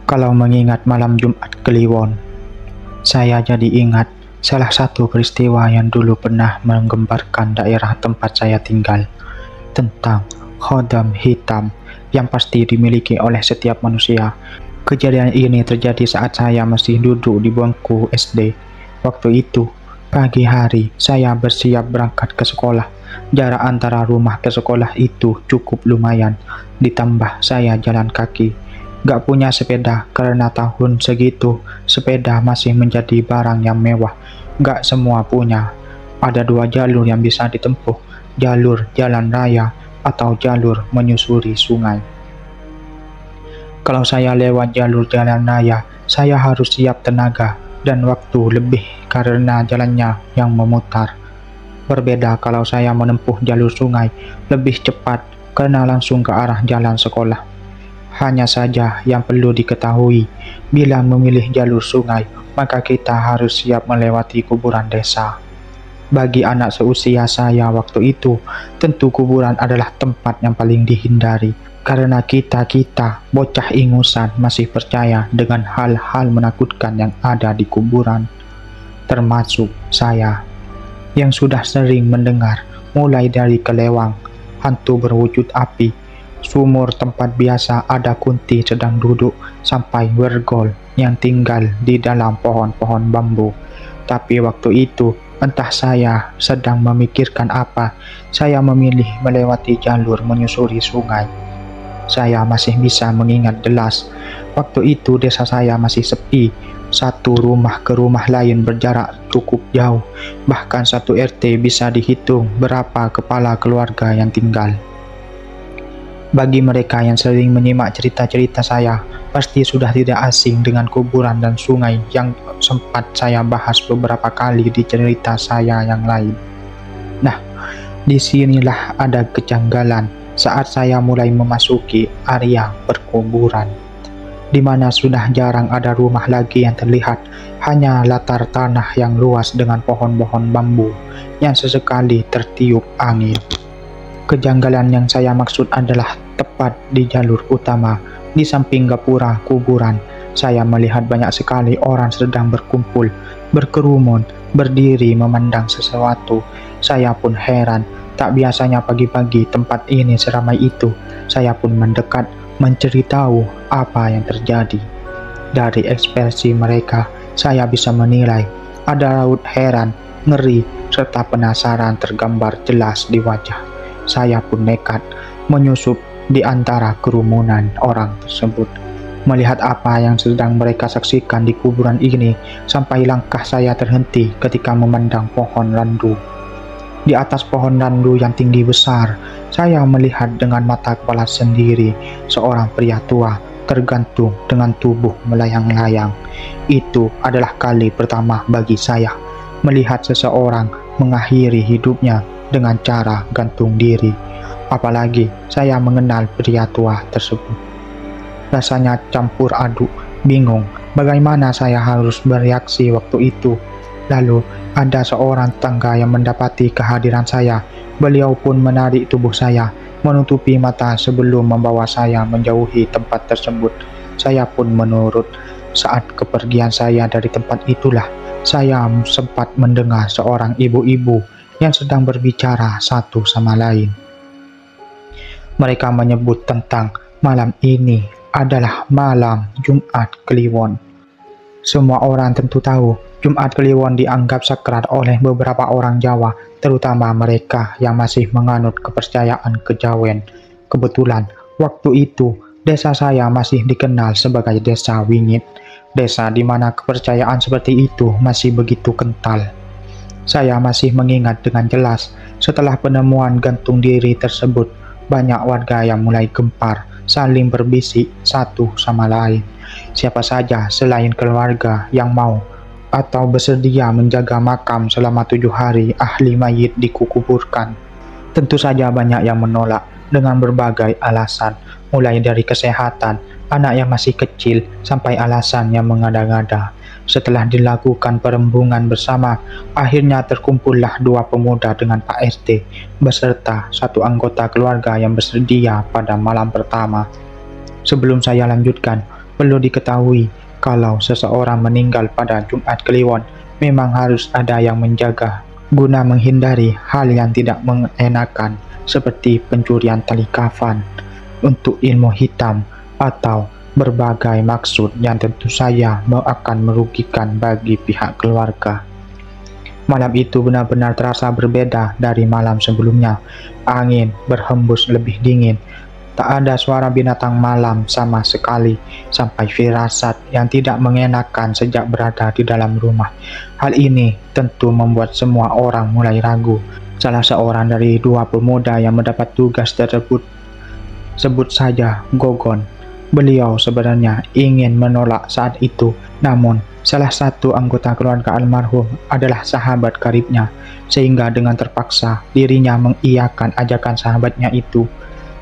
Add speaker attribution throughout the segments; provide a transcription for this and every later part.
Speaker 1: Kalau mengingat malam Jumat Kliwon, saya jadi ingat salah satu peristiwa yang dulu pernah menggemparkan daerah tempat saya tinggal, tentang khodam hitam yang pasti dimiliki oleh setiap manusia. Kejadian ini terjadi saat saya masih duduk di bangku SD. Waktu itu, pagi hari, saya bersiap berangkat ke sekolah. Jarak antara rumah ke sekolah itu cukup lumayan, ditambah saya jalan kaki. Gak punya sepeda karena tahun segitu sepeda masih menjadi barang yang mewah. Gak semua punya. Ada dua jalur yang bisa ditempuh, jalur jalan raya atau jalur menyusuri sungai. Kalau saya lewat jalur jalan raya, saya harus siap tenaga dan waktu lebih karena jalannya yang memutar. Berbeda kalau saya menempuh jalur sungai, lebih cepat karena langsung ke arah jalan sekolah. Hanya saja yang perlu diketahui, bila memilih jalur sungai, maka kita harus siap melewati kuburan desa. Bagi anak seusia saya waktu itu, tentu kuburan adalah tempat yang paling dihindari, karena kita bocah ingusan masih percaya dengan hal-hal menakutkan yang ada di kuburan. Termasuk saya, yang sudah sering mendengar mulai dari kelewang, hantu berwujud api, sumur tempat biasa ada kunti sedang duduk, sampai wergol yang tinggal di dalam pohon-pohon bambu. Tapi waktu itu, entah saya sedang memikirkan apa, saya memilih melewati jalur menyusuri sungai. Saya masih bisa mengingat jelas, waktu itu desa saya masih sepi, satu rumah ke rumah lain berjarak cukup jauh, bahkan satu RT bisa dihitung berapa kepala keluarga yang tinggal. Bagi mereka yang sering menyimak cerita-cerita saya, pasti sudah tidak asing dengan kuburan dan sungai yang sempat saya bahas beberapa kali di cerita saya yang lain. Nah, disinilah ada kejanggalan saat saya mulai memasuki area perkuburan, di mana sudah jarang ada rumah lagi yang terlihat, hanya latar tanah yang luas dengan pohon-pohon bambu yang sesekali tertiup angin. Kejanggalan yang saya maksud adalah tepat di jalur utama, di samping gapura kuburan, saya melihat banyak sekali orang sedang berkumpul, berkerumun, berdiri memandang sesuatu. Saya pun heran, tak biasanya pagi-pagi tempat ini seramai itu. Saya pun mendekat, mencari tahu apa yang terjadi. Dari ekspresi mereka, saya bisa menilai ada raut heran, ngeri, serta penasaran tergambar jelas di wajah. Saya pun nekat menyusup di antara kerumunan orang tersebut, melihat apa yang sedang mereka saksikan di kuburan ini, sampai langkah saya terhenti ketika memandang pohon randu. Di atas pohon randu yang tinggi besar, saya melihat dengan mata kepala sendiri seorang pria tua tergantung dengan tubuh melayang-layang. Itu adalah kali pertama bagi saya melihat seseorang mengakhiri hidupnya dengan cara gantung diri. Apalagi saya mengenal pria tua tersebut. Rasanya campur aduk, bingung bagaimana saya harus bereaksi waktu itu. Lalu ada seorang tetangga yang mendapati kehadiran saya. Beliau pun menarik tubuh saya, menutupi mata sebelum membawa saya menjauhi tempat tersebut. Saya pun menurut. Saat kepergian saya dari tempat itulah, saya sempat mendengar seorang ibu-ibu yang sedang berbicara satu sama lain. Mereka menyebut tentang malam ini adalah malam Jumat Kliwon. Semua orang tentu tahu Jumat Kliwon dianggap sakral oleh beberapa orang Jawa, terutama mereka yang masih menganut kepercayaan kejawen. Kebetulan waktu itu desa saya masih dikenal sebagai desa Wingit, desa di mana kepercayaan seperti itu masih begitu kental. Saya masih mengingat dengan jelas, setelah penemuan gantung diri tersebut, banyak warga yang mulai gempar, saling berbisik satu sama lain. Siapa saja selain keluarga yang mau atau bersedia menjaga makam selama 7 hari ahli mayit dikuburkan. Tentu saja banyak yang menolak dengan berbagai alasan, mulai dari kesehatan, anak yang masih kecil, sampai alasan yang mengada-ngada. Setelah dilakukan perembungan bersama, akhirnya terkumpullah dua pemuda dengan Pak RT, beserta satu anggota keluarga yang bersedia pada malam pertama. Sebelum saya lanjutkan, Perlu diketahui, kalau seseorang meninggal pada Jumat Kliwon, memang harus ada yang menjaga, guna menghindari hal yang tidak mengenakan, seperti pencurian tali kafan, untuk ilmu hitam, atau berbagai maksud yang tentu saja akan merugikan bagi pihak keluarga. Malam itu benar-benar terasa berbeda dari malam sebelumnya. Angin berhembus lebih dingin. Tak ada suara binatang malam sama sekali, sampai firasat yang tidak mengenakan sejak berada di dalam rumah. Hal ini tentu membuat semua orang mulai ragu. Salah seorang dari dua pemuda yang mendapat tugas tersebut, sebut saja Gogon. Beliau sebenarnya ingin menolak saat itu, namun salah satu anggota keluarga almarhum adalah sahabat karibnya, sehingga dengan terpaksa dirinya mengiyakan ajakan sahabatnya itu.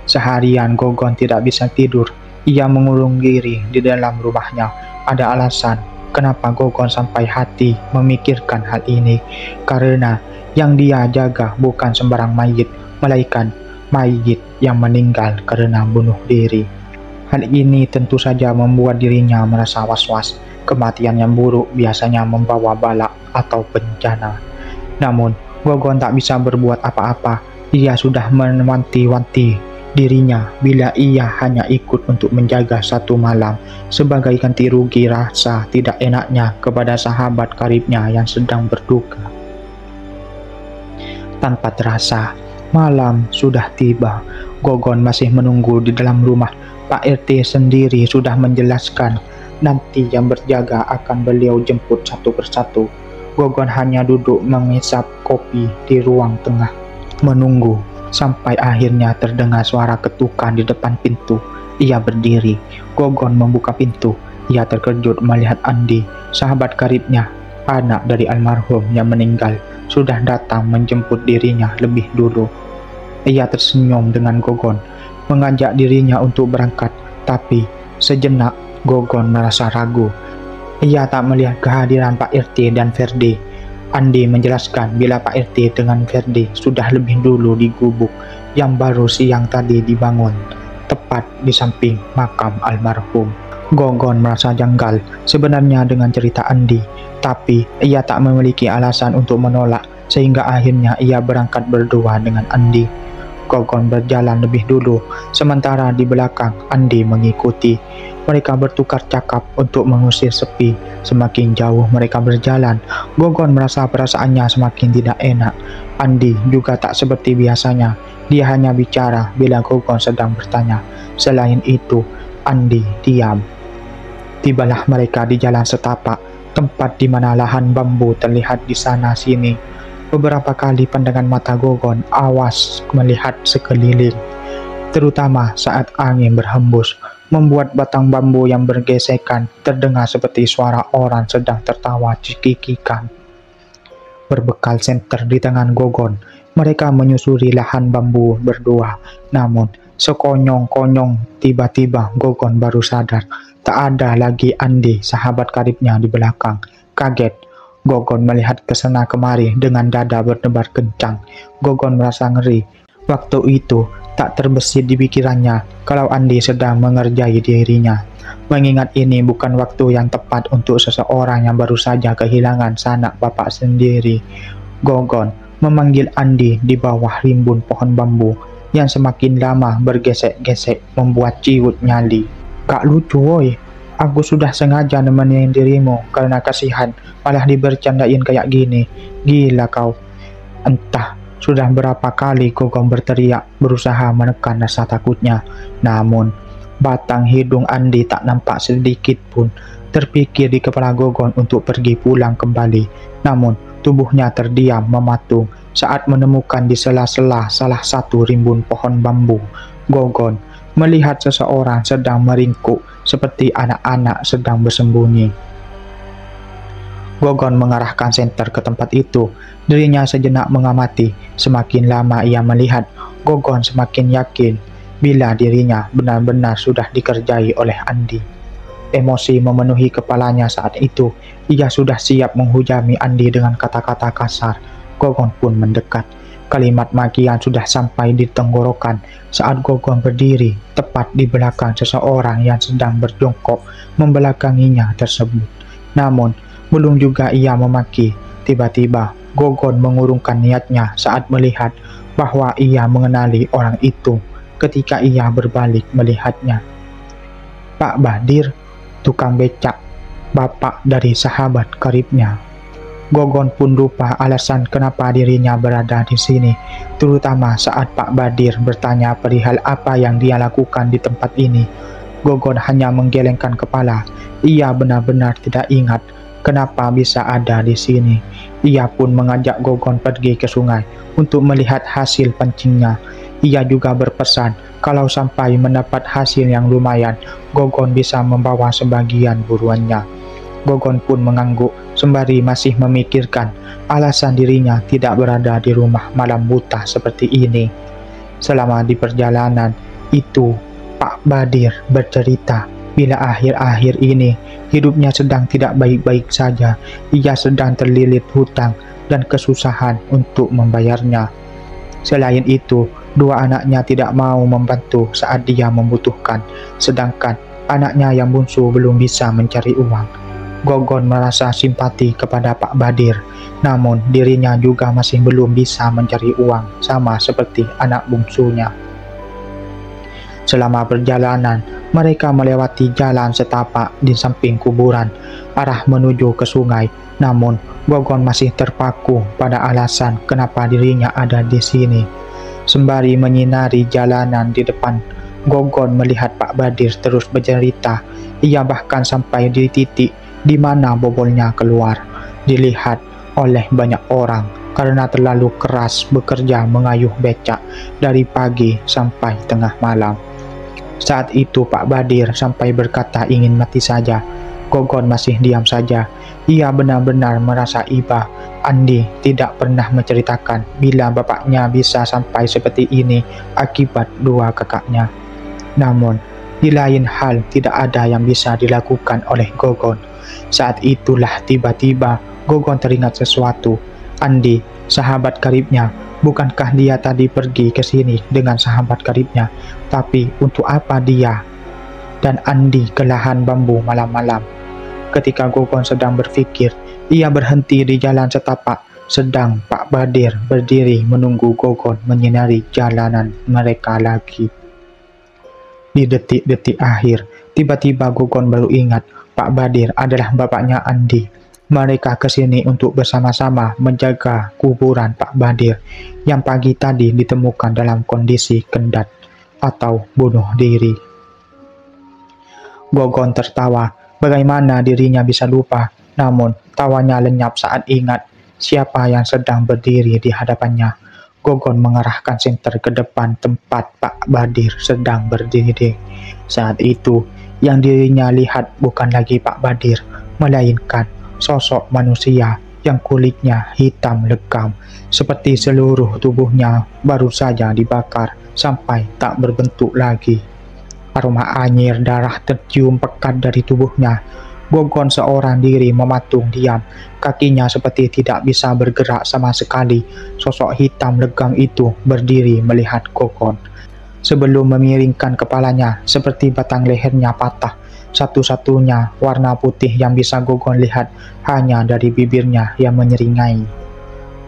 Speaker 1: Seharian Gogon tidak bisa tidur. Ia mengurung diri di dalam rumahnya. Ada alasan kenapa Gogon sampai hati memikirkan hal ini, karena yang dia jaga bukan sembarang mayit, melainkan mayit yang meninggal karena bunuh diri. Hal ini tentu saja membuat dirinya merasa was-was. Kematian yang buruk biasanya membawa bala atau bencana. Namun, Gogon tak bisa berbuat apa-apa. Ia sudah mewanti-wanti dirinya bila ia hanya ikut untuk menjaga satu malam sebagai ganti rugi rasa tidak enaknya kepada sahabat karibnya yang sedang berduka. Tanpa terasa, malam sudah tiba. Gogon masih menunggu di dalam rumah. Pak RT sendiri sudah menjelaskan nanti yang berjaga akan beliau jemput satu persatu. Gogon hanya duduk mengisap kopi di ruang tengah, menunggu sampai akhirnya terdengar suara ketukan di depan pintu. Ia berdiri. Gogon membuka pintu. Ia terkejut melihat Andi, sahabat karibnya, anak dari almarhum yang meninggal, sudah datang menjemput dirinya lebih dulu. Ia tersenyum dengan Gogon, mengajak dirinya untuk berangkat, tapi sejenak Gogon merasa ragu. Ia tak melihat kehadiran Pak RT dan Ferdi. Andi menjelaskan bila Pak RT dengan Ferdi sudah lebih dulu di gubuk yang baru siang tadi dibangun, tepat di samping makam almarhum. Gogon merasa janggal sebenarnya dengan cerita Andi, tapi ia tak memiliki alasan untuk menolak, sehingga akhirnya ia berangkat berdua dengan Andi. Gogon berjalan lebih dulu, sementara di belakang Andi mengikuti. Mereka bertukar cakap untuk mengusir sepi. Semakin jauh mereka berjalan, Gogon merasa perasaannya semakin tidak enak. Andi juga tak seperti biasanya. Dia hanya bicara bila Gogon sedang bertanya. Selain itu, Andi diam. Tibalah mereka di jalan setapak, tempat di mana lahan bambu terlihat di sana sini. Beberapa kali pandangan mata Gogon awas melihat sekeliling, terutama saat angin berhembus, membuat batang bambu yang bergesekan terdengar seperti suara orang sedang tertawa cekikikan. Berbekal senter di tangan Gogon, mereka menyusuri lahan bambu berdua. Namun, sekonyong-konyong tiba-tiba Gogon baru sadar, tak ada lagi Andi, sahabat karibnya di belakang. Kaget, Gogon melihat ke sana kemari dengan dada berdebar kencang. Gogon merasa ngeri. Waktu itu tak terbesit di pikirannya kalau Andi sedang mengerjai dirinya. Mengingat ini bukan waktu yang tepat untuk seseorang yang baru saja kehilangan sanak bapak sendiri. Gogon memanggil Andi di bawah rimbun pohon bambu yang semakin lama bergesek-gesek membuat ciut nyali. "Kak lucu woi, aku sudah sengaja nemenin dirimu karena kasihan, malah dibercandain kayak gini. Gila kau." Entah sudah berapa kali Gogon berteriak berusaha menekan rasa takutnya. Namun, batang hidung Andi tak nampak sedikit pun. Terpikir di kepala Gogon untuk pergi pulang kembali. Namun, tubuhnya terdiam mematung saat menemukan di sela-sela salah satu rimbun pohon bambu. Gogon melihat seseorang sedang meringkuk seperti anak-anak sedang bersembunyi. Gogon mengarahkan senter ke tempat itu. Dirinya sejenak mengamati. Semakin lama ia melihat, Gogon semakin yakin bila dirinya benar-benar sudah dikerjai oleh Andi. Emosi memenuhi kepalanya saat itu. Ia sudah siap menghujami Andi dengan kata-kata kasar. Gogon pun mendekat. Kalimat makian sudah sampai di tenggorokan saat Gogon berdiri tepat di belakang seseorang yang sedang berjongkok membelakanginya tersebut. Namun, belum juga ia memaki, tiba-tiba Gogon mengurungkan niatnya saat melihat bahwa ia mengenali orang itu ketika ia berbalik melihatnya. Pak Badir, tukang becak, bapak dari sahabat karibnya. Gogon pun lupa alasan kenapa dirinya berada di sini, terutama saat Pak Badir bertanya perihal apa yang dia lakukan di tempat ini. Gogon hanya menggelengkan kepala. Ia benar-benar tidak ingat kenapa bisa ada di sini. Ia pun mengajak Gogon pergi ke sungai untuk melihat hasil pancingnya. Ia juga berpesan kalau sampai mendapat hasil yang lumayan, Gogon bisa membawa sebagian buruannya. Gogon pun mengangguk sembari masih memikirkan alasan dirinya tidak berada di rumah malam buta seperti ini. Selama di perjalanan itu, Pak Badir bercerita bila akhir-akhir ini hidupnya sedang tidak baik-baik saja. Ia sedang terlilit hutang dan kesusahan untuk membayarnya. Selain itu, dua anaknya tidak mau membantu saat dia membutuhkan, sedangkan anaknya yang bungsu belum bisa mencari uang. Gogon merasa simpati kepada Pak Badir, namun dirinya juga masih belum bisa mencari uang sama seperti anak bungsunya. Selama perjalanan, mereka melewati jalan setapak di samping kuburan, arah menuju ke sungai. Namun, Gogon masih terpaku pada alasan kenapa dirinya ada di sini. Sembari menyinari jalanan di depan, Gogon melihat Pak Badir terus bercerita. Ia bahkan sampai di titik di mana bobolnya keluar, dilihat oleh banyak orang karena terlalu keras bekerja mengayuh becak dari pagi sampai tengah malam. Saat itu Pak Badir sampai berkata ingin mati saja. Gogon masih diam saja. Ia benar-benar merasa iba. Andi tidak pernah menceritakan bila bapaknya bisa sampai seperti ini akibat dua kakaknya. Namun, di lain hal tidak ada yang bisa dilakukan oleh Gogon. Saat itulah tiba-tiba Gogon teringat sesuatu. Andi, sahabat karibnya, bukankah dia tadi pergi ke sini dengan sahabat karibnya? Tapi untuk apa dia dan Andi ke lahan bambu malam-malam? Ketika Gogon sedang berpikir, ia berhenti di jalan setapak, sedang Pak Badir berdiri menunggu Gogon menyinari jalanan mereka lagi. Di detik-detik akhir, tiba-tiba Gogon baru ingat Pak Badir adalah bapaknya Andi. Mereka ke sini untuk bersama-sama menjaga kuburan Pak Badir yang pagi tadi ditemukan dalam kondisi kendat atau bunuh diri. Gogon tertawa. Bagaimana dirinya bisa lupa? Namun tawanya lenyap saat ingat siapa yang sedang berdiri di hadapannya. Gogon mengarahkan senter ke depan tempat Pak Badir sedang berdiri. Saat itu, yang dirinya lihat bukan lagi Pak Badir, melainkan sosok manusia yang kulitnya hitam legam, seperti seluruh tubuhnya baru saja dibakar sampai tak berbentuk lagi. Aroma anyir darah tercium pekat dari tubuhnya. Gogon seorang diri mematung diam, kakinya seperti tidak bisa bergerak sama sekali. Sosok hitam legam itu berdiri melihat Gogon. Sebelum memiringkan kepalanya, seperti batang lehernya patah. Satu-satunya warna putih yang bisa Gogon lihat hanya dari bibirnya yang menyeringai.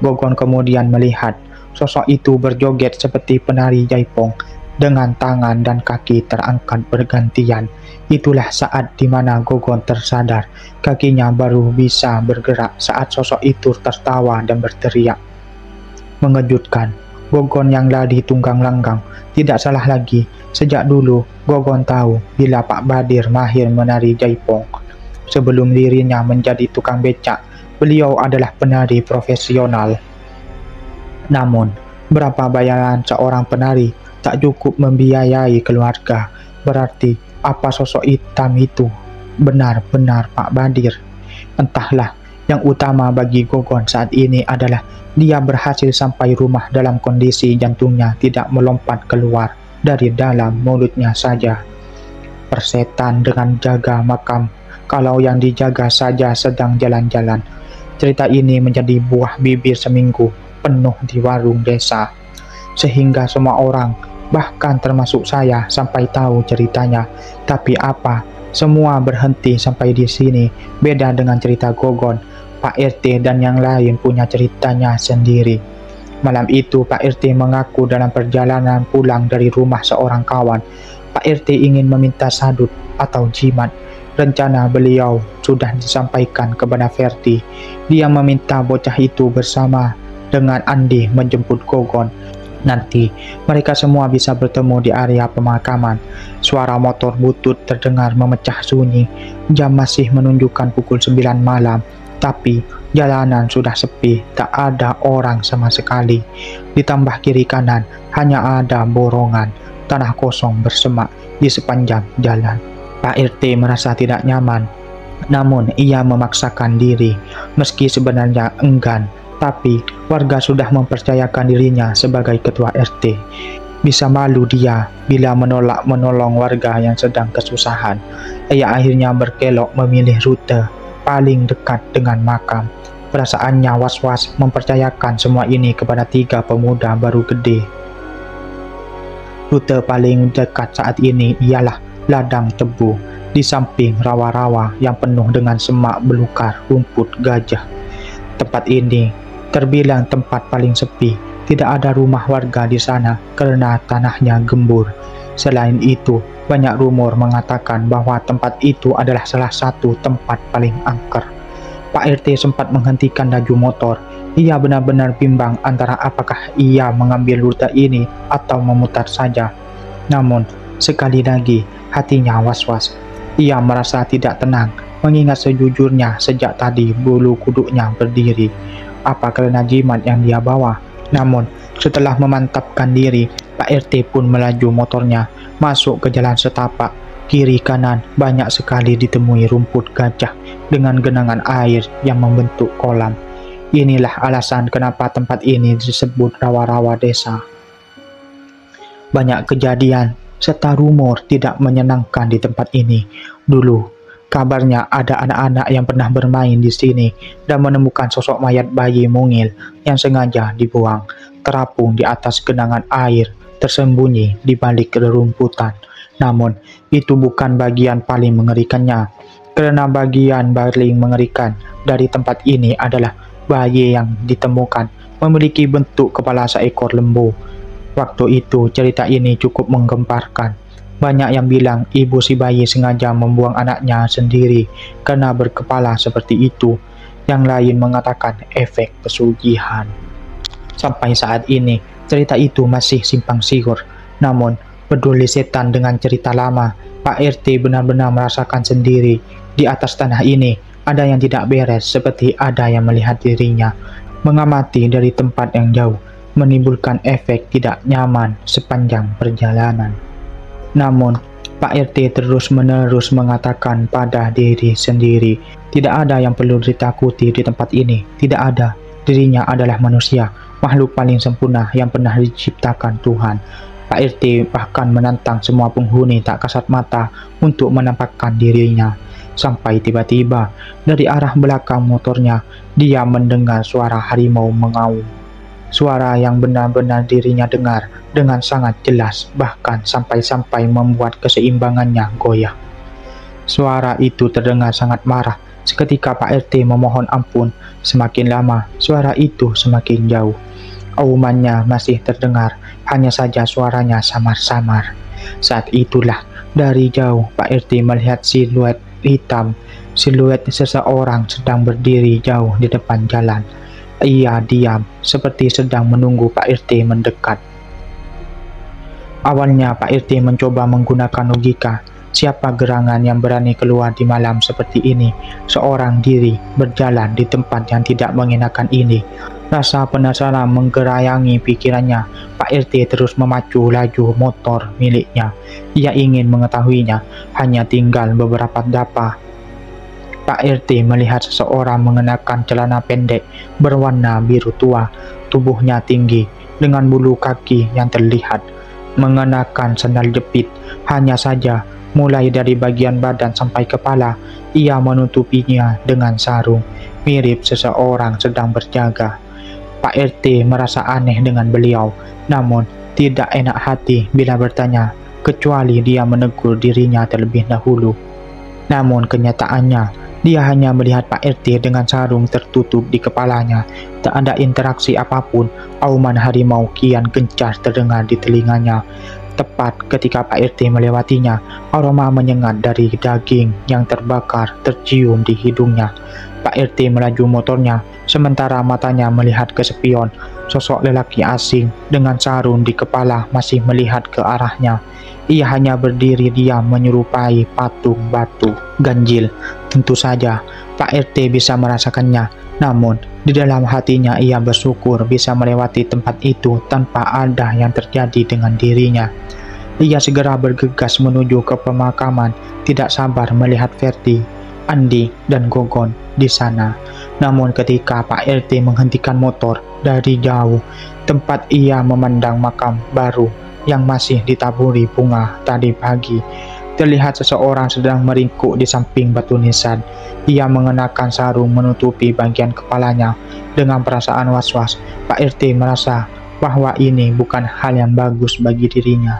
Speaker 1: Gogon kemudian melihat sosok itu berjoget seperti penari jaipong, dengan tangan dan kaki terangkat bergantian. Itulah saat di mana Gogon tersadar, kakinya baru bisa bergerak saat sosok itu tertawa dan berteriak. Mengejutkan, Gogon yang lari tunggang langgang tidak salah lagi. Sejak dulu, Gogon tahu bila Pak Badir mahir menari jaipong. Sebelum dirinya menjadi tukang becak, beliau adalah penari profesional. Namun, berapa bayaran seorang penari tak cukup membiayai keluarga. Berarti apa sosok hitam itu benar-benar Pak Badir? Entahlah, yang utama bagi Gogon saat ini adalah dia berhasil sampai rumah dalam kondisi jantungnya tidak melompat keluar dari dalam mulutnya saja. Persetan dengan jaga makam, kalau yang dijaga saja sedang jalan-jalan. cerita ini menjadi buah bibir seminggu penuh di warung desa, sehingga semua orang, bahkan termasuk saya, sampai tahu ceritanya. Tapi apa? Semua berhenti sampai di sini. Beda dengan cerita Gogon, Pak RT dan yang lain punya ceritanya sendiri. Malam itu Pak RT mengaku dalam perjalanan pulang dari rumah seorang kawan, Pak RT ingin meminta sadut atau jimat. Rencana beliau sudah disampaikan kepada Ferdi. Dia meminta bocah itu bersama dengan Andi menjemput Gogon. Nanti mereka semua bisa bertemu di area pemakaman. Suara motor butut terdengar memecah sunyi. Jam masih menunjukkan pukul 9 malam, tapi jalanan sudah sepi, tak ada orang sama sekali. Ditambah kiri kanan hanya ada borongan, tanah kosong bersemak di sepanjang jalan. Pak RT merasa tidak nyaman, namun ia memaksakan diri. Meski sebenarnya enggan, tapi warga sudah mempercayakan dirinya sebagai ketua RT. Bisa malu dia bila menolak menolong warga yang sedang kesusahan. Ia akhirnya berkelok memilih rute paling dekat dengan makam. Perasaannya was-was mempercayakan semua ini kepada 3 pemuda baru gede. Rute paling dekat saat ini ialah ladang tebu di samping rawa-rawa yang penuh dengan semak belukar rumput gajah. Tempat ini terbilang tempat paling sepi. Tidak ada rumah warga di sana karena tanahnya gembur. Selain itu, banyak rumor mengatakan bahwa tempat itu adalah salah satu tempat paling angker. Pak RT sempat menghentikan laju motor. Ia benar-benar bimbang antara apakah ia mengambil rute ini atau memutar saja. Namun, sekali lagi hatinya was-was. Ia merasa tidak tenang, mengingat sejujurnya sejak tadi bulu kuduknya berdiri. Apa karena jimat yang dia bawa? Namun, setelah memantapkan diri, Pak RT pun melaju motornya masuk ke jalan setapak. Kiri kanan banyak sekali ditemui rumput gajah dengan genangan air yang membentuk kolam. Inilah alasan kenapa tempat ini disebut rawa-rawa desa. Banyak kejadian serta rumor tidak menyenangkan di tempat ini. Dulu, kabarnya ada anak-anak yang pernah bermain di sini dan menemukan sosok mayat bayi mungil yang sengaja dibuang, terapung di atas genangan air, tersembunyi di balik rerumputan. Namun, itu bukan bagian paling mengerikannya, karena bagian paling mengerikan dari tempat ini adalah bayi yang ditemukan memiliki bentuk kepala seekor lembu. Waktu itu cerita ini cukup menggemparkan. Banyak yang bilang ibu si bayi sengaja membuang anaknya sendiri karena berkepala seperti itu. Yang lain mengatakan efek pesugihan. Sampai saat ini cerita itu masih simpang siur. Namun peduli setan dengan cerita lama, Pak RT benar-benar merasakan sendiri. Di atas tanah ini ada yang tidak beres, seperti ada yang melihat dirinya mengamati dari tempat yang jauh, menimbulkan efek tidak nyaman sepanjang perjalanan. Namun, Pak RT terus-menerus mengatakan pada diri sendiri, tidak ada yang perlu ditakuti di tempat ini. Tidak ada. Dirinya adalah manusia, makhluk paling sempurna yang pernah diciptakan Tuhan. Pak RT bahkan menantang semua penghuni tak kasat mata untuk menampakkan dirinya. Sampai tiba-tiba, dari arah belakang motornya, dia mendengar suara harimau mengaum. Suara yang benar-benar dirinya dengar dengan sangat jelas, bahkan sampai-sampai membuat keseimbangannya goyah. Suara itu terdengar sangat marah. Seketika Pak RT memohon ampun. Semakin lama, suara itu semakin jauh. Aumannya masih terdengar, hanya saja suaranya samar-samar. Saat itulah, dari jauh Pak RT melihat siluet hitam, siluet seseorang sedang berdiri jauh di depan jalan. Ia diam, seperti sedang menunggu Pak RT mendekat. Awalnya Pak RT mencoba menggunakan logika. Siapa gerangan yang berani keluar di malam seperti ini, seorang diri berjalan di tempat yang tidak mengenakan ini? Rasa penasaran menggerayangi pikirannya. Pak RT terus memacu laju motor miliknya. Ia ingin mengetahuinya, hanya tinggal beberapa dapa. Pak RT melihat seseorang mengenakan celana pendek berwarna biru tua, tubuhnya tinggi dengan bulu kaki yang terlihat, mengenakan sandal jepit. Hanya saja, mulai dari bagian badan sampai kepala, ia menutupinya dengan sarung. mirip seseorang sedang berjaga. Pak RT merasa aneh dengan beliau, namun tidak enak hati bila bertanya, kecuali dia menegur dirinya terlebih dahulu. Namun kenyataannya, dia hanya melihat Pak RT dengan sarung tertutup di kepalanya. Tak ada interaksi apapun. Auman harimau kian gencar terdengar di telinganya. Tepat ketika Pak RT melewatinya, aroma menyengat dari daging yang terbakar tercium di hidungnya. Pak RT melaju motornya, sementara matanya melihat ke spion. Sosok lelaki asing dengan sarung di kepala masih melihat ke arahnya. Ia hanya berdiri diam menyerupai patung batu ganjil. Tentu saja Pak RT bisa merasakannya, namun di dalam hatinya ia bersyukur bisa melewati tempat itu tanpa ada yang terjadi dengan dirinya. Ia segera bergegas menuju ke pemakaman, tidak sabar melihat Ferdi, Andi, dan Gogon di sana. Namun ketika Pak RT menghentikan motor dari jauh, tempat ia memandang makam baru yang masih ditaburi bunga tadi pagi. Terlihat seseorang sedang meringkuk di samping batu nisan. Ia mengenakan sarung menutupi bagian kepalanya. Dengan perasaan was-was, Pak RT merasa bahwa ini bukan hal yang bagus bagi dirinya.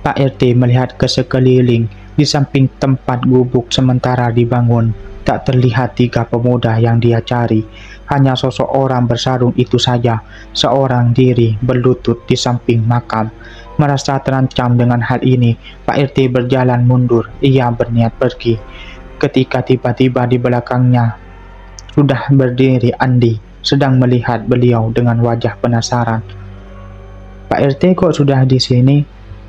Speaker 1: Pak RT melihat ke sekeliling. Di samping tempat gubuk sementara dibangun, tak terlihat 3 pemuda yang dia cari. Hanya sosok orang bersarung itu saja, seorang diri berlutut di samping makam. Merasa terancam dengan hal ini, Pak RT berjalan mundur. Ia berniat pergi. Ketika tiba-tiba di belakangnya sudah berdiri Andi, sedang melihat beliau dengan wajah penasaran. Pak RT kok sudah di sini?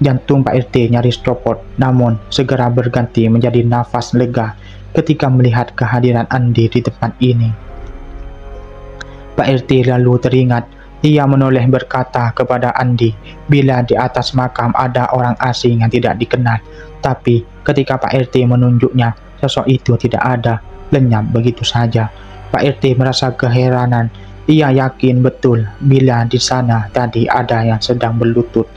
Speaker 1: Jantung Pak RT nyaris copot, namun segera berganti menjadi nafas lega ketika melihat kehadiran Andi di tempat ini. Pak RT lalu teringat. Ia menoleh berkata kepada Andi, bila di atas makam ada orang asing yang tidak dikenal. Tapi ketika Pak RT menunjuknya, sosok itu tidak ada, lenyap begitu saja. Pak RT merasa keheranan. Ia yakin betul bila di sana tadi ada yang sedang berlutut.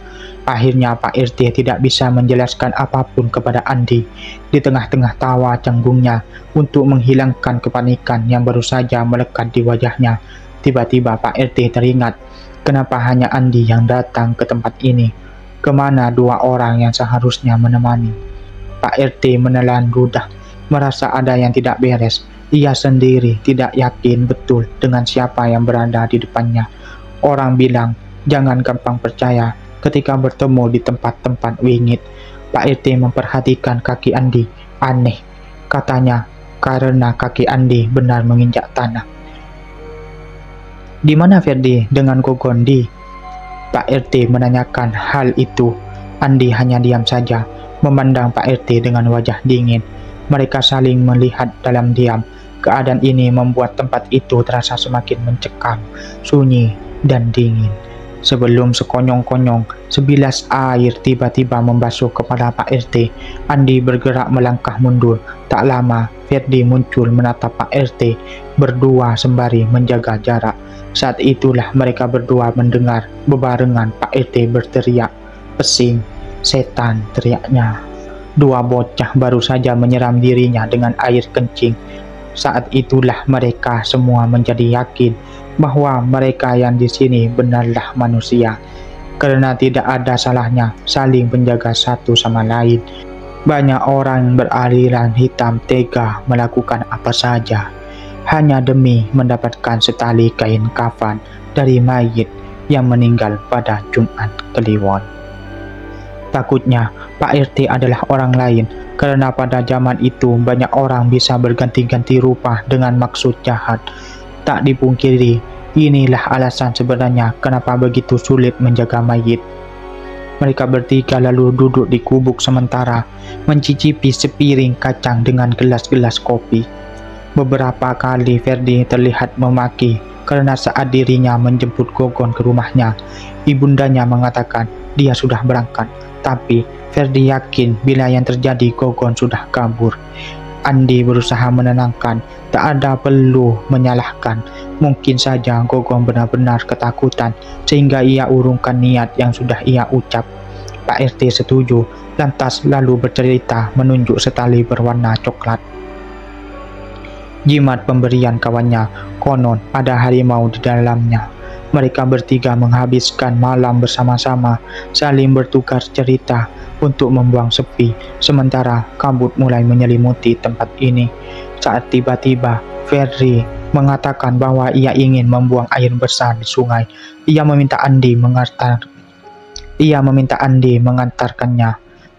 Speaker 1: Akhirnya Pak RT tidak bisa menjelaskan apapun kepada Andi. Di tengah-tengah tawa canggungnya untuk menghilangkan kepanikan yang baru saja melekat di wajahnya, tiba-tiba Pak RT teringat, kenapa hanya Andi yang datang ke tempat ini? Kemana 2 orang yang seharusnya menemani? Pak RT menelan ludah, merasa ada yang tidak beres. Ia sendiri tidak yakin betul dengan siapa yang berada di depannya. Orang bilang, jangan gampang percaya ketika bertemu di tempat-tempat wingit. Pak RT memperhatikan kaki Andi. Aneh, katanya, karena kaki Andi benar menginjak tanah. Di mana Ferdi dengan Gogon di? Pak RT menanyakan hal itu. Andi hanya diam saja, memandang Pak RT dengan wajah dingin. Mereka saling melihat dalam diam. Keadaan ini membuat tempat itu terasa semakin mencekam, sunyi, dan dingin. Sebelum sekonyong-konyong, sebilas air tiba-tiba membasuh kepala Pak RT. Andi bergerak melangkah mundur. Tak lama, Ferdi muncul menatap Pak RT, berdua sembari menjaga jarak. Saat itulah mereka berdua mendengar bebarengan Pak RT berteriak, "Pesing, setan!" teriaknya. 2 bocah baru saja menyiram dirinya dengan air kencing. Saat itulah mereka semua menjadi yakin bahwa mereka yang di sini benarlah manusia, karena tidak ada salahnya saling menjaga satu sama lain. Banyak orang beraliran hitam tega melakukan apa saja hanya demi mendapatkan setali kain kafan dari mayit yang meninggal pada Jumat Kliwon. Takutnya Pak RT adalah orang lain, karena pada zaman itu banyak orang bisa berganti-ganti rupa dengan maksud jahat. Tak dipungkiri, inilah alasan sebenarnya kenapa begitu sulit menjaga mayit. Mereka bertiga lalu duduk di gubuk sementara, mencicipi sepiring kacang dengan gelas-gelas kopi. Beberapa kali Ferdi terlihat memaki karena saat dirinya menjemput Gogon ke rumahnya, ibundanya mengatakan dia sudah berangkat. Tapi Ferdi yakin bila yang terjadi Gogon sudah kabur. Andi berusaha menenangkan, tak ada perlu menyalahkan. Mungkin saja Gogon benar-benar ketakutan sehingga ia urungkan niat yang sudah ia ucap. Pak RT setuju, lantas lalu bercerita menunjuk setali berwarna coklat. jimat pemberian kawannya. Konon ada harimau di dalamnya. Mereka bertiga menghabiskan malam bersama-sama, saling bertukar cerita untuk membuang sepi, sementara kabut mulai menyelimuti tempat ini. Saat tiba-tiba Ferdi mengatakan bahwa ia ingin membuang air besar di sungai. Ia meminta Andi mengantarkannya.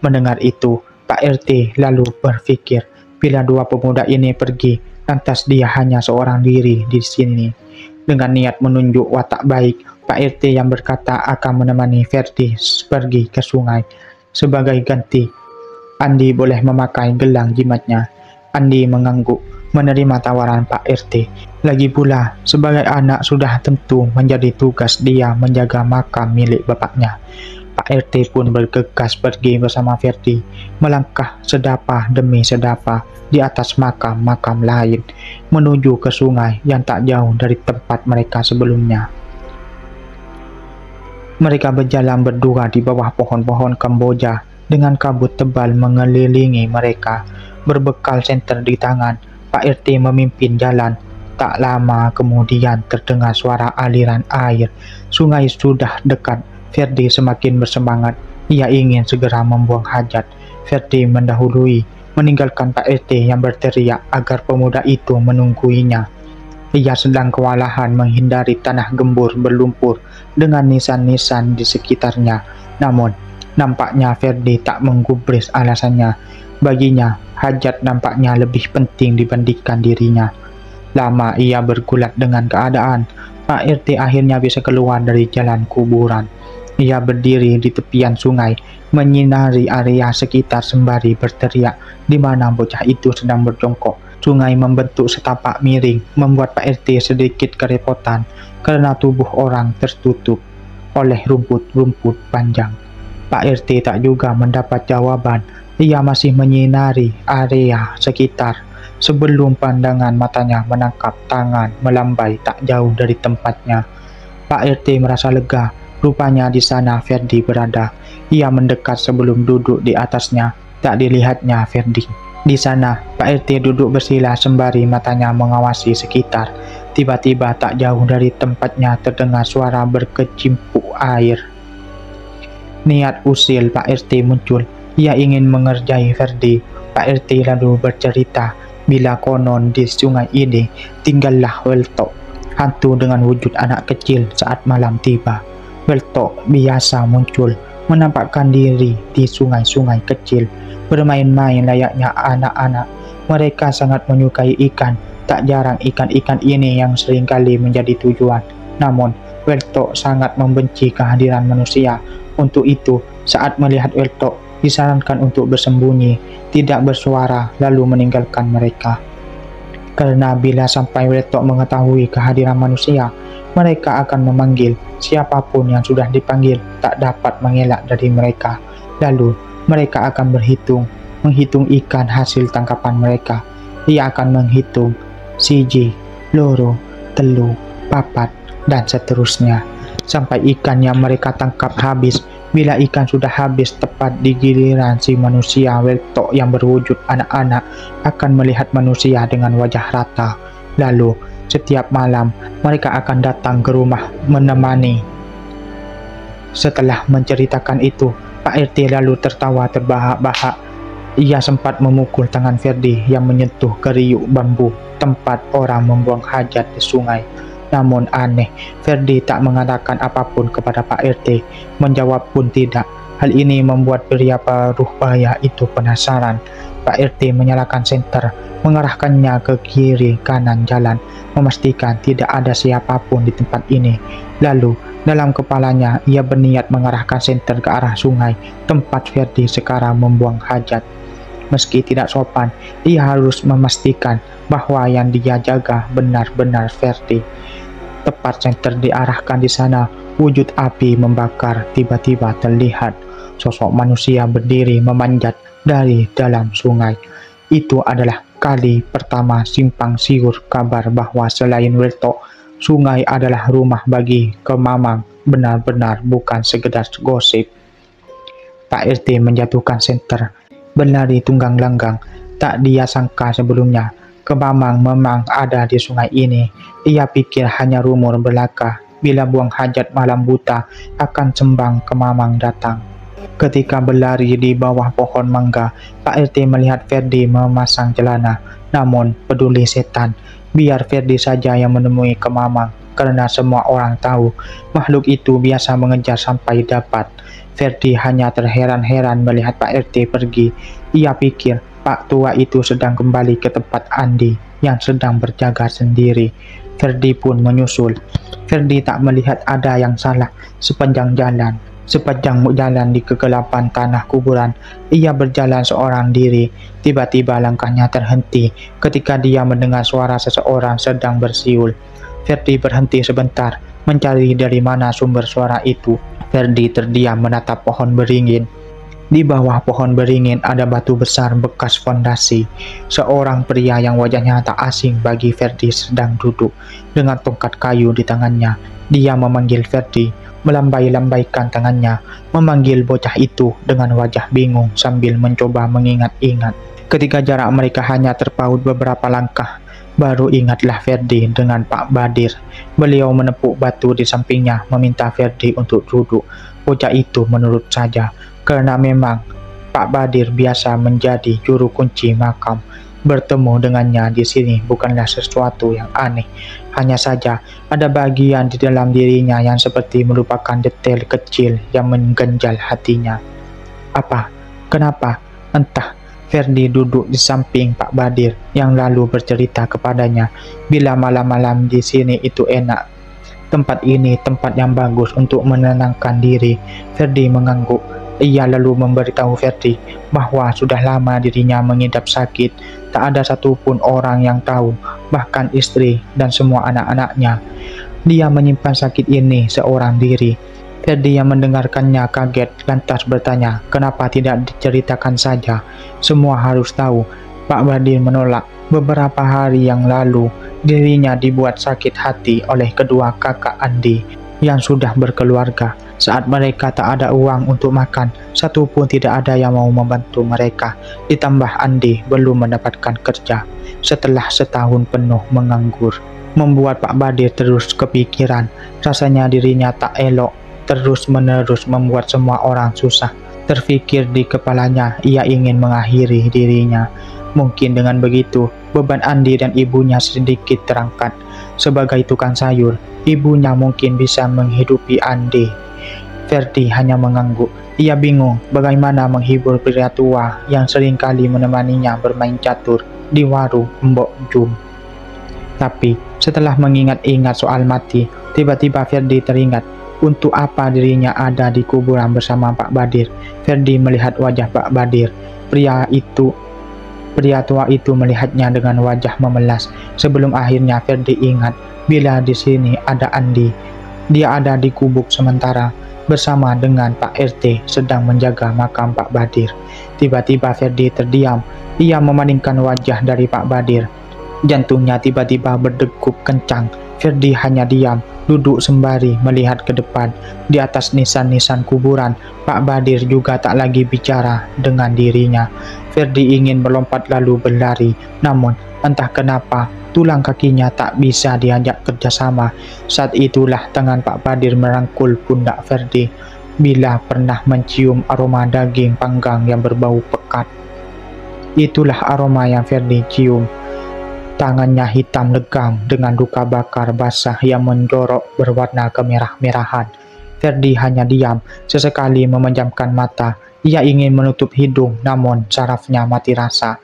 Speaker 1: Mendengar itu, Pak RT lalu berpikir, bila dua pemuda ini pergi, lantas dia hanya seorang diri di sini. Dengan niat menunjuk watak baik, Pak RT yang berkata akan menemani Ferdi pergi ke sungai. Sebagai ganti, Andi boleh memakai gelang jimatnya. Andi mengangguk, menerima tawaran Pak RT. Lagi pula, sebagai anak sudah tentu menjadi tugas dia menjaga makam milik bapaknya. Pak RT pun bergegas pergi bersama Ferdi, melangkah sedapa demi sedapa di atas makam-makam lain, menuju ke sungai yang tak jauh dari tempat mereka sebelumnya. Mereka berjalan berdua di bawah pohon-pohon Kamboja dengan kabut tebal mengelilingi mereka. Berbekal senter di tangan, Pak RT memimpin jalan. Tak lama kemudian terdengar suara aliran air. Sungai sudah dekat. Ferdi semakin bersemangat. Ia ingin segera membuang hajat. Ferdi mendahului, meninggalkan Pak RT yang berteriak agar pemuda itu menungguinya. Ia sedang kewalahan menghindari tanah gembur berlumpur dengan nisan-nisan di sekitarnya. Namun, nampaknya Ferdi tak menggubris alasannya. Baginya, hajat nampaknya lebih penting dibandingkan dirinya. Lama ia bergulat dengan keadaan. Pak RT akhirnya bisa keluar dari jalan kuburan. Ia berdiri di tepian sungai, menyinari area sekitar sembari berteriak di mana bocah itu sedang berjongkok. Sungai membentuk setapak miring, membuat Pak RT sedikit kerepotan karena tubuh orang tertutup oleh rumput-rumput panjang. Pak RT tak juga mendapat jawaban. Ia masih menyinari area sekitar sebelum pandangan matanya menangkap tangan melambai tak jauh dari tempatnya. Pak RT merasa lega. Rupanya di sana Ferdi berada. Ia mendekat sebelum duduk di atasnya. Tak dilihatnya Ferdi. Di sana, Pak RT duduk bersila sembari matanya mengawasi sekitar. Tiba-tiba tak jauh dari tempatnya terdengar suara berkecimpuk air. Niat usil Pak RT muncul. Ia ingin mengerjai Ferdi. Pak RT lalu bercerita bila konon di sungai ini tinggallah Weltok, hantu dengan wujud anak kecil saat malam tiba. Weltok biasa muncul, menampakkan diri di sungai-sungai kecil, bermain-main layaknya anak-anak. Mereka sangat menyukai ikan, tak jarang ikan-ikan ini yang seringkali menjadi tujuan. Namun, Weltok sangat membenci kehadiran manusia. Untuk itu, saat melihat Weltok, disarankan untuk bersembunyi, tidak bersuara, lalu meninggalkan mereka. Karena bila sampai Weltok mengetahui kehadiran manusia, mereka akan memanggil. Siapapun yang sudah dipanggil tak dapat mengelak dari mereka. Lalu mereka akan menghitung ikan hasil tangkapan mereka. Ia akan menghitung siji, loro, telu, papat, dan seterusnya sampai ikan yang mereka tangkap habis. Bila ikan sudah habis tepat di giliran si manusia, Weltok yang berwujud anak-anak akan melihat manusia dengan wajah rata. Lalu setiap malam mereka akan datang ke rumah menemani. Setelah menceritakan itu, Pak RT lalu tertawa terbahak-bahak. Ia sempat memukul tangan Ferdi yang menyentuh geriuk bambu tempat orang membuang hajat di sungai. Namun aneh, Ferdi tak mengatakan apapun kepada Pak RT, menjawab pun tidak. Hal ini membuat pria paruh baya itu penasaran. Pak RT menyalakan senter, mengarahkannya ke kiri kanan jalan, memastikan tidak ada siapapun di tempat ini. Lalu, dalam kepalanya ia berniat mengarahkan senter ke arah sungai, tempat Ferdi sekarang membuang hajat. Meski tidak sopan, ia harus memastikan bahwa yang dia jaga benar-benar Ferdi. Tepat senter diarahkan di sana, wujud api membakar tiba-tiba terlihat. Sosok manusia berdiri memanjat dari dalam sungai. Itu adalah kali pertama simpang siur kabar bahwa selain Weltok, sungai adalah rumah bagi Kemamang. Benar-benar bukan sekedar gosip. Pak RT menjatuhkan senter, berlari tunggang langgang. Tak dia sangka sebelumnya, Kemamang memang ada di sungai ini. Ia pikir hanya rumor belaka. Bila buang hajat malam buta, akan cembang Kemamang datang. Ketika berlari di bawah pohon mangga, Pak RT melihat Ferdi memasang celana. Namun, peduli setan, biar Ferdi saja yang menemui Kemamang, karena semua orang tahu makhluk itu biasa mengejar sampai dapat. Ferdi hanya terheran-heran melihat Pak RT pergi. Ia pikir Pak tua itu sedang kembali ke tempat Andi yang sedang berjaga sendiri. Ferdi pun menyusul. Ferdi tak melihat ada yang salah sepanjang jalan. Sepanjang jalan di kegelapan tanah kuburan, ia berjalan seorang diri. Tiba-tiba langkahnya terhenti ketika dia mendengar suara seseorang sedang bersiul. Ferdi berhenti sebentar, mencari dari mana sumber suara itu. Ferdi terdiam menatap pohon beringin. Di bawah pohon beringin ada batu besar bekas fondasi. Seorang pria yang wajahnya tak asing bagi Ferdi sedang duduk dengan tongkat kayu di tangannya. Dia memanggil Ferdi, melambai-lambaikan tangannya, memanggil bocah itu dengan wajah bingung sambil mencoba mengingat-ingat. Ketika jarak mereka hanya terpaut beberapa langkah, baru ingatlah Ferdi dengan Pak Badir. Beliau menepuk batu di sampingnya, meminta Ferdi untuk duduk. Bocah itu menurut saja, karena memang Pak Badir biasa menjadi juru kunci makam. Bertemu dengannya di sini bukanlah sesuatu yang aneh. Hanya saja ada bagian di dalam dirinya yang seperti merupakan detail kecil yang mengganjal hatinya. Apa? Kenapa? Entah. Ferdi duduk di samping Pak Badir yang lalu bercerita kepadanya, bila malam-malam di sini itu enak. Tempat ini tempat yang bagus untuk menenangkan diri. Ferdi mengangguk. Ia lalu memberitahu Ferdi bahwa sudah lama dirinya mengidap sakit. Tak ada satupun orang yang tahu, bahkan istri dan semua anak-anaknya. Dia menyimpan sakit ini seorang diri. Ferdi yang mendengarkannya kaget, lantas bertanya, kenapa tidak diceritakan saja? Semua harus tahu. Pak Badir menolak. Beberapa hari yang lalu, dirinya dibuat sakit hati oleh kedua kakak Andi yang sudah berkeluarga. Saat mereka tak ada uang untuk makan, satu pun tidak ada yang mau membantu mereka. Ditambah Andi belum mendapatkan kerja. Setelah setahun penuh menganggur, membuat Pak Badir terus kepikiran. Rasanya dirinya tak elok, terus-menerus membuat semua orang susah. Terfikir di kepalanya, ia ingin mengakhiri dirinya. Mungkin dengan begitu, beban Andi dan ibunya sedikit terangkat. Sebagai tukang sayur, ibunya mungkin bisa menghidupi Andi. Ferdi hanya mengangguk. Ia bingung bagaimana menghibur pria tua yang seringkali menemaninya bermain catur di warung Mbok Jum. Tapi setelah mengingat-ingat soal mati, tiba-tiba Ferdi teringat untuk apa dirinya ada di kuburan bersama Pak Badir. Ferdi melihat wajah Pak Badir. Pria tua itu melihatnya dengan wajah memelas. Sebelum akhirnya Ferdi ingat bila di sini ada Andi. Dia ada di gubuk sementara bersama dengan Pak RT sedang menjaga makam Pak Badir. Tiba-tiba Ferdi terdiam. Ia memalingkan wajah dari Pak Badir. Jantungnya tiba-tiba berdegup kencang. Ferdi hanya diam, duduk sembari melihat ke depan. Di atas nisan-nisan kuburan, Pak Badir juga tak lagi bicara dengan dirinya. Ferdi ingin melompat lalu berlari, namun entah kenapa tulang kakinya tak bisa diajak kerjasama. Saat itulah tangan Pak Badir merangkul pundak Ferdi. Bila pernah mencium aroma daging panggang yang berbau pekat, itulah aroma yang Ferdi cium. Tangannya hitam legam dengan luka bakar basah yang menjorok berwarna kemerah-merahan. Ferdi hanya diam, sesekali memejamkan mata. Ia ingin menutup hidung, namun sarafnya mati rasa.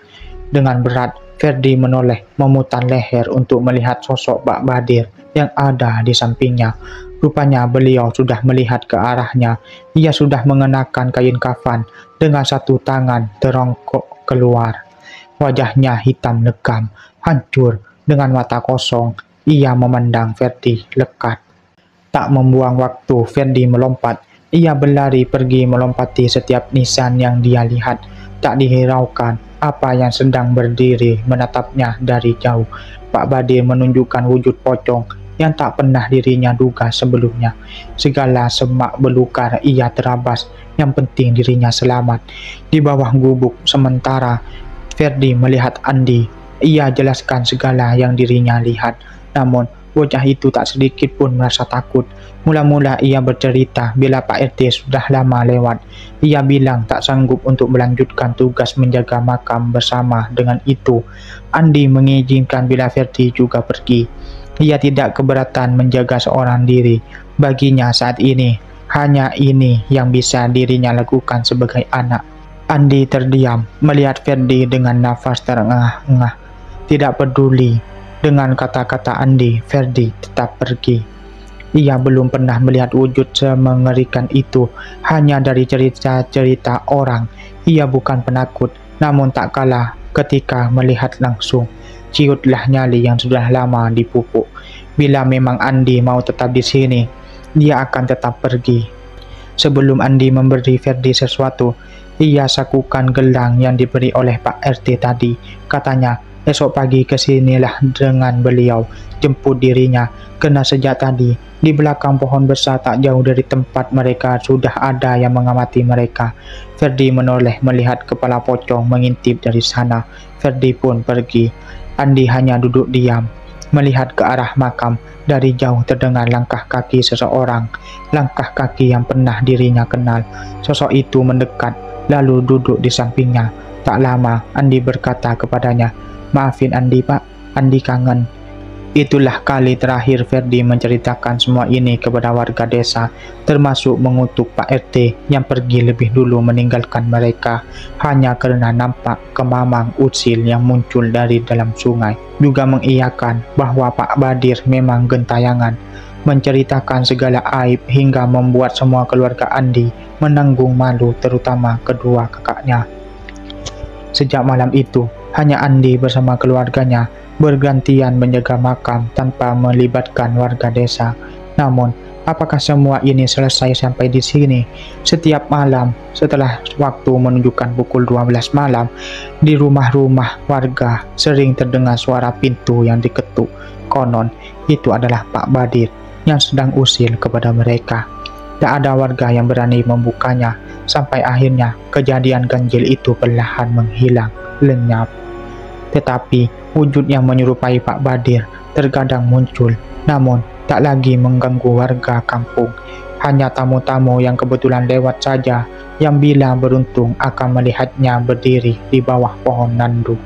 Speaker 1: Dengan berat, Ferdi menoleh, memutar leher untuk melihat sosok Pak Badir yang ada di sampingnya. Rupanya beliau sudah melihat ke arahnya. Ia sudah mengenakan kain kafan, dengan satu tangan terongkok keluar. Wajahnya hitam legam, hancur, dengan mata kosong. Ia memandang Ferdi lekat. Tak membuang waktu, Ferdi melompat. Ia berlari pergi melompati setiap nisan yang dia lihat. Tak dihiraukan apa yang sedang berdiri menatapnya dari jauh. Pak Badir menunjukkan wujud pocong yang tak pernah dirinya duga sebelumnya. Segala semak belukar ia terabas, yang penting dirinya selamat. Di bawah gubuk sementara, Ferdi melihat Andi. Ia jelaskan segala yang dirinya lihat, namun bocah itu tak sedikit pun merasa takut. Mula-mula ia bercerita bila Pak RT sudah lama lewat. Ia bilang tak sanggup untuk melanjutkan tugas menjaga makam bersama. Dengan itu, Andi mengizinkan bila Ferdi juga pergi. Ia tidak keberatan menjaga seorang diri. Baginya saat ini, hanya ini yang bisa dirinya lakukan sebagai anak. Andi terdiam melihat Ferdi dengan nafas terengah-engah. Tidak peduli dengan kata-kata Andi, Ferdi tetap pergi. Ia belum pernah melihat wujud semengerikan itu hanya dari cerita-cerita orang. Ia bukan penakut, namun tak kalah ketika melihat langsung. Ciutlah nyali yang sudah lama dipupuk. Bila memang Andi mau tetap di sini, dia akan tetap pergi. Sebelum Andi memberi Ferdi sesuatu, ia sakukan gelang yang diberi oleh Pak RT tadi. Katanya, esok pagi kesinilah dengan beliau, jemput dirinya. Kena sejak tadi, di belakang pohon besar tak jauh dari tempat mereka sudah ada yang mengamati mereka. Ferdi menoleh melihat kepala pocong mengintip dari sana. Ferdi pun pergi. Andi hanya duduk diam, melihat ke arah makam. Dari jauh terdengar langkah kaki seseorang, langkah kaki yang pernah dirinya kenal. Sosok itu mendekat, lalu duduk di sampingnya. Tak lama, Andi berkata kepadanya, "Maafin Andi, Pak, Andi kangen." Itulah kali terakhir Ferdi menceritakan semua ini kepada warga desa, termasuk mengutuk Pak RT yang pergi lebih dulu meninggalkan mereka hanya karena nampak kemamang usil yang muncul dari dalam sungai. Juga mengiyakan bahwa Pak Badir memang gentayangan, menceritakan segala aib hingga membuat semua keluarga Andi menanggung malu, terutama kedua kakaknya. Sejak malam itu, hanya Andi bersama keluarganya bergantian menjaga makam tanpa melibatkan warga desa. Namun, apakah semua ini selesai sampai di sini? Setiap malam, setelah waktu menunjukkan pukul 12 malam, di rumah-rumah warga sering terdengar suara pintu yang diketuk. Konon, itu adalah Pak Badir yang sedang usil kepada mereka. Tak ada warga yang berani membukanya, sampai akhirnya kejadian ganjil itu perlahan menghilang, lenyap. Tetapi wujud yang menyerupai Pak Badir terkadang muncul, namun tak lagi mengganggu warga kampung. Hanya tamu-tamu yang kebetulan lewat saja yang bila beruntung akan melihatnya berdiri di bawah pohon nandu.